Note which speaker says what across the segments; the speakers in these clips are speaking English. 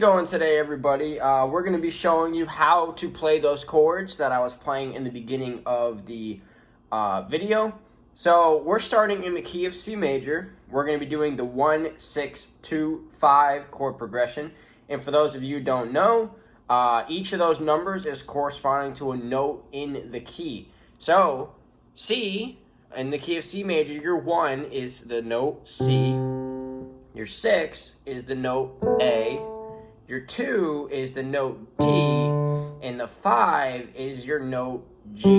Speaker 1: going today, everybody? We're going to be showing you how to play those chords that I was playing in the beginning of the video. So we're starting in the key of C major. We're going to be doing the 1, 6, 2, 5 chord progression. And for those of you who don't know, each of those numbers is corresponding to a note in the key. So C, in the key of C major, your 1 is the note C. Your 6 is the note A. Your 2 is the note D. And the 5 is your note G.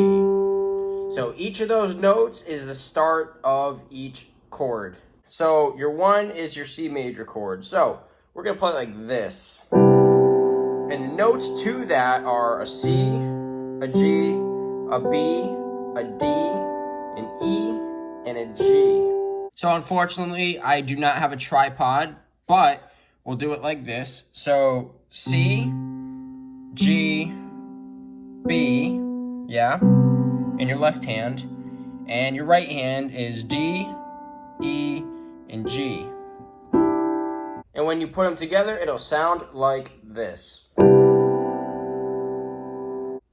Speaker 1: So each of those notes is the start of each chord. So your 1 is your C major chord. So we're going to play like this. And the notes to that are a C, a G, a B, a D, an E, and a G. So unfortunately, I do not have a tripod, but we'll do it like this. So C, G, B, yeah, in your left hand, and your right hand is D, E, and G. And when you put them together, it'll sound like this.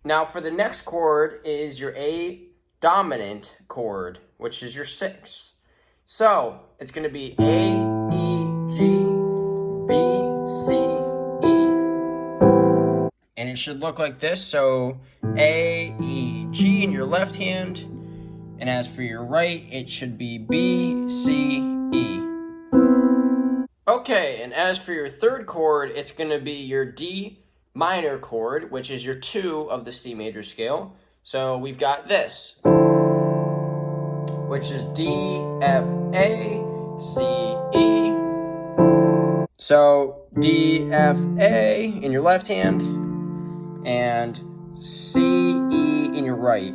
Speaker 1: Now for the next chord is your A dominant chord, which is your 6. So it's going to be A, E, G, B, C, E. And it should look like this. So A, E, G in your left hand. And as for your right, it should be B, C, E. Okay, and as for your third chord, it's going to be your D minor chord, which is your 2 of the C major scale. So we've got this, which is D, F, A, C, E. So D, F, A in your left hand and C, E in your right.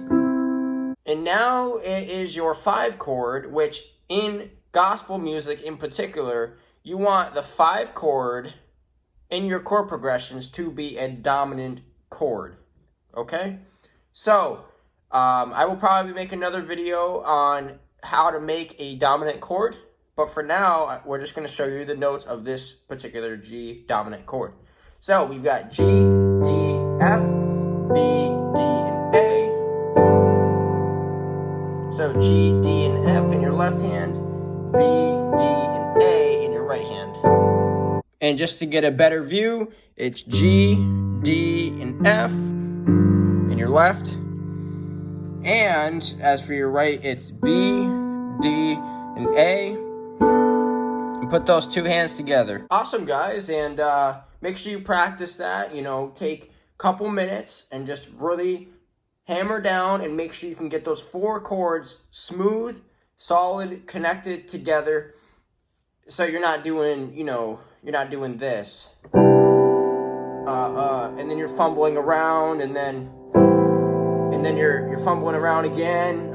Speaker 1: And now it is your 5 chord, which in gospel music in particular, you want the 5 chord in your chord progressions to be a dominant chord. Okay? So I will probably make another video on how to make a dominant chord, but for now, we're just going to show you the notes of this particular G dominant chord. So we've got G, D, F, B, D, and A. So G, D, and F in your left hand, B, D, and A in your right hand. And just to get a better view, it's G, D, and F in your left. And as for your right, it's B, D, and A. And put those 2 hands together. Awesome, guys. And make sure you practice that. You know, take a couple minutes and just really hammer down and make sure you can get those 4 chords smooth, solid, connected together. So you're not doing, you're not doing this. And then you're fumbling around and then you're fumbling around again.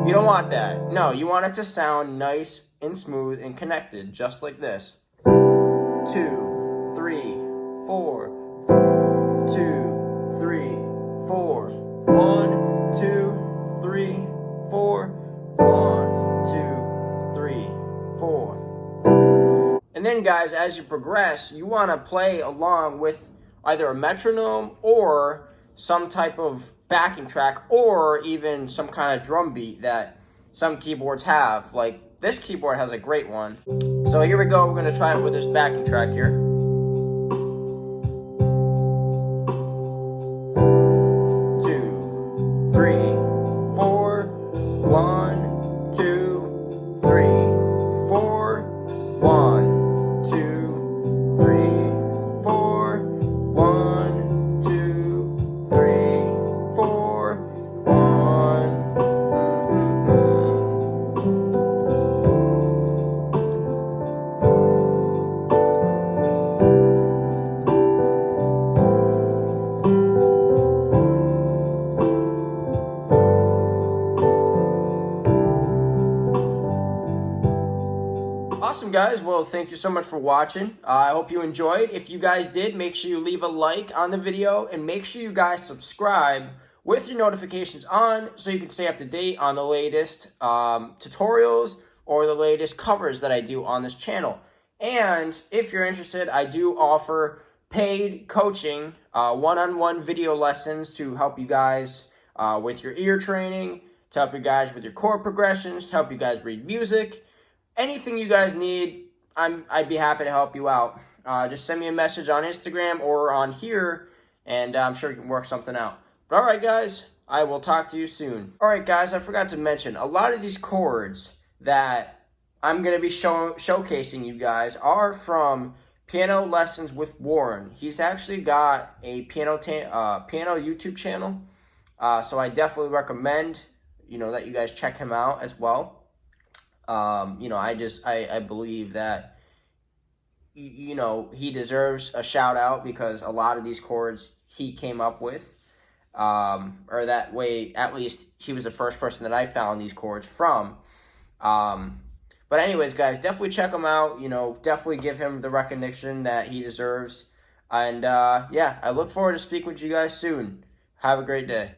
Speaker 1: You don't want that. No, you want it to sound nice and smooth and connected, just like this. 2, 3, 4. 2, 3, 4. 1, 2, 3, 4. 1, 2, 3, 4. And then, guys, as you progress, you want to play along with either a metronome or some type of backing track or even some kind of drum beat that some keyboards have. Like this keyboard has a great one. So here we go. We're going to try it with this backing track here. 2, 3, 4. 1, 2, 3, 4. 1, 2, 3, 4. 1, 2, 3, 4. 1. Awesome, guys. Well, thank you so much for watching. I hope you enjoyed. If you guys did, make sure you leave a like on the video and make sure you guys subscribe with your notifications on so you can stay up to date on the latest tutorials or the latest covers that I do on this channel. And if you're interested, I do offer paid coaching, one-on-one video lessons to help you guys with your ear training, to help you guys with your chord progressions, to help you guys read music. Anything you guys need, I'd be happy to help you out. Just send me a message on Instagram or on here, and I'm sure we can work something out. But all right, guys, I will talk to you soon. All right, guys, I forgot to mention, a lot of these chords that I'm going to be showcasing you guys are from Piano Lessons with Warren. He's actually got a piano YouTube channel, so I definitely recommend, that you guys check him out as well. I believe that, he deserves a shout out because a lot of these chords he came up with, or that way, at least he was the first person that I found these chords from. But anyways, guys, definitely check him out. Definitely give him the recognition that he deserves. And yeah, I look forward to speaking with you guys soon. Have a great day.